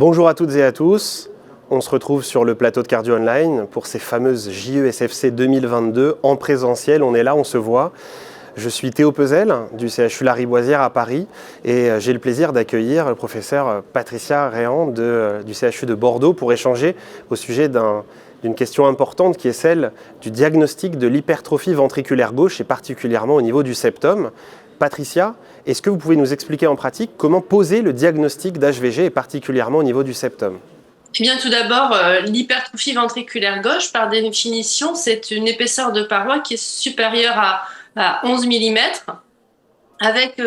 Bonjour à toutes et à tous. On se retrouve sur le plateau de Cardio Online pour ces fameuses JESFC 2022 en présentiel. On est là, on se voit. Je suis Théo Pezel du CHU Lariboisière à Paris et j'ai le plaisir d'accueillir le professeur Patricia Réan du CHU de Bordeaux pour échanger au sujet d'une question importante qui est celle du diagnostic de l'hypertrophie ventriculaire gauche et particulièrement au niveau du septum. Patricia, est-ce que vous pouvez nous expliquer en pratique comment poser le diagnostic d'HVG et particulièrement au niveau du septum? Eh bien, tout d'abord, l'hypertrophie ventriculaire gauche, par définition, c'est une épaisseur de paroi qui est supérieure à 11 mm, avec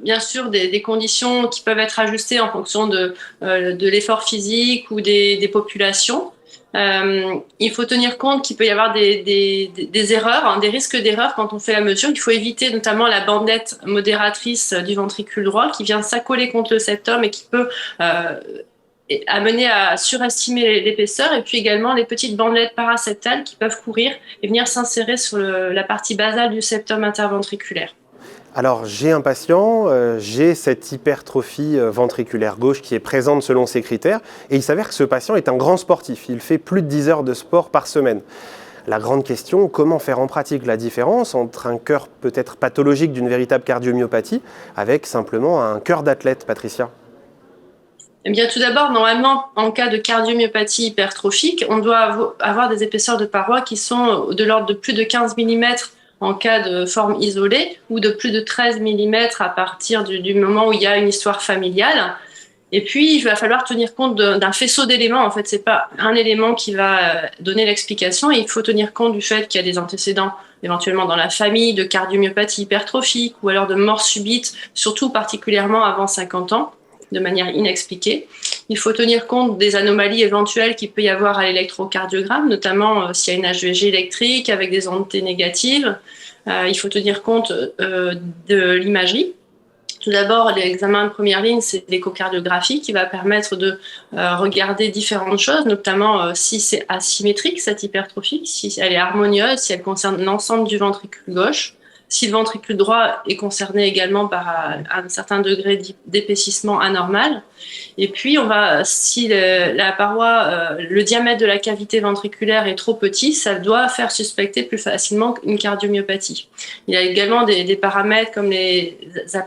bien sûr des conditions qui peuvent être ajustées en fonction de l'effort physique ou des populations. Il faut tenir compte qu'il peut y avoir des erreurs, des risques d'erreur quand on fait la mesure. Il faut éviter notamment la bandelette modératrice du ventricule droit qui vient s'accoler contre le septum et qui peut amener à surestimer l'épaisseur, et puis également les petites bandelettes paraseptales qui peuvent courir et venir s'insérer sur la partie basale du septum interventriculaire. Alors j'ai un patient, j'ai cette hypertrophie ventriculaire gauche qui est présente selon ses critères et il s'avère que ce patient est un grand sportif, il fait plus de 10 heures de sport par semaine. La grande question, comment faire en pratique la différence entre un cœur peut-être pathologique d'une véritable cardiomyopathie avec simplement un cœur d'athlète, Patricia? Eh bien, tout d'abord, normalement, en cas de cardiomyopathie hypertrophique, on doit avoir des épaisseurs de paroi qui sont de l'ordre de plus de 15 mm en cas de forme isolée ou de plus de 13 mm à partir du moment où il y a une histoire familiale. Et puis, il va falloir tenir compte d'un faisceau d'éléments. En fait, c'est pas un élément qui va donner l'explication. Il faut tenir compte du fait qu'il y a des antécédents éventuellement dans la famille de cardiomyopathie hypertrophique ou alors de mort subite, surtout particulièrement avant 50 ans, de manière inexpliquée. Il faut tenir compte des anomalies éventuelles qu'il peut y avoir à l'électrocardiogramme, notamment s'il y a une HVG électrique avec des ondes T négatives. Il faut tenir compte de l'imagerie. Tout d'abord, l'examen de première ligne, c'est l'échocardiographie qui va permettre de regarder différentes choses, notamment si c'est asymétrique, cette hypertrophie, si elle est harmonieuse, si elle concerne l'ensemble du ventricule gauche. Si le ventricule droit est concerné également par un certain degré d'épaississement anormal. Et puis, si la paroi, le diamètre de la cavité ventriculaire est trop petit, ça doit faire suspecter plus facilement une cardiomyopathie. Il y a également des paramètres comme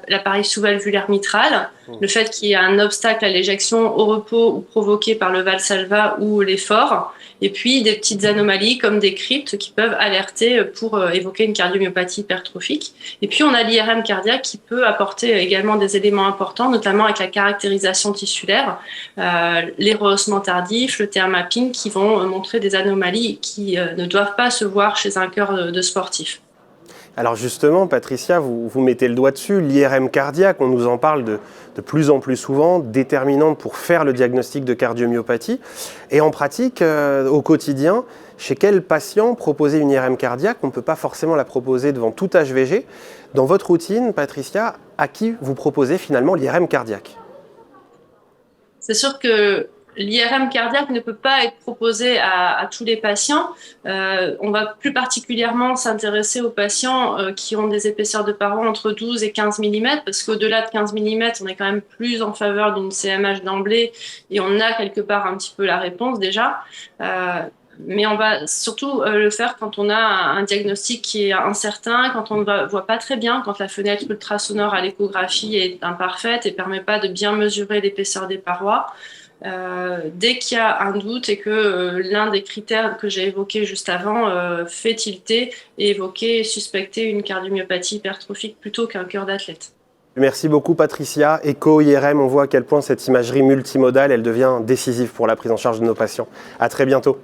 l'appareil sous-valvulaire mitral, le fait qu'il y ait un obstacle à l'éjection au repos ou provoqué par le Valsalva ou l'effort, et puis des petites anomalies comme des cryptes qui peuvent alerter pour évoquer une cardiomyopathie hypertrophique. Et puis on a l'IRM cardiaque qui peut apporter également des éléments importants, notamment avec la caractérisation tissulaire, les rehaussements tardifs, le TR mapping qui vont montrer des anomalies qui ne doivent pas se voir chez un cœur de sportif. Alors justement, Patricia, vous mettez le doigt dessus, l'IRM cardiaque, on nous en parle de plus en plus souvent, déterminante pour faire le diagnostic de cardiomyopathie. Et en pratique, au quotidien, chez quel patient proposer une IRM cardiaque? On ne peut pas forcément la proposer devant tout HVG. Dans votre routine, Patricia, à qui vous proposez finalement l'IRM cardiaque? C'est sûr que l'IRM cardiaque ne peut pas être proposé à tous les patients. On va plus particulièrement s'intéresser aux patients qui ont des épaisseurs de paroi entre 12 et 15 mm, parce qu'au-delà de 15 mm, on est quand même plus en faveur d'une CMH d'emblée et on a quelque part un petit peu la réponse déjà. Mais on va surtout le faire quand on a un diagnostic qui est incertain, quand on ne voit pas très bien, quand la fenêtre ultrasonore à l'échographie est imparfaite et ne permet pas de bien mesurer l'épaisseur des parois. Dès qu'il y a un doute et que l'un des critères que j'ai évoqués juste avant fait tilter et évoquer, suspecter une cardiomyopathie hypertrophique plutôt qu'un cœur d'athlète. Merci beaucoup Patricia. Écho, IRM, on voit à quel point cette imagerie multimodale, elle devient décisive pour la prise en charge de nos patients. À très bientôt.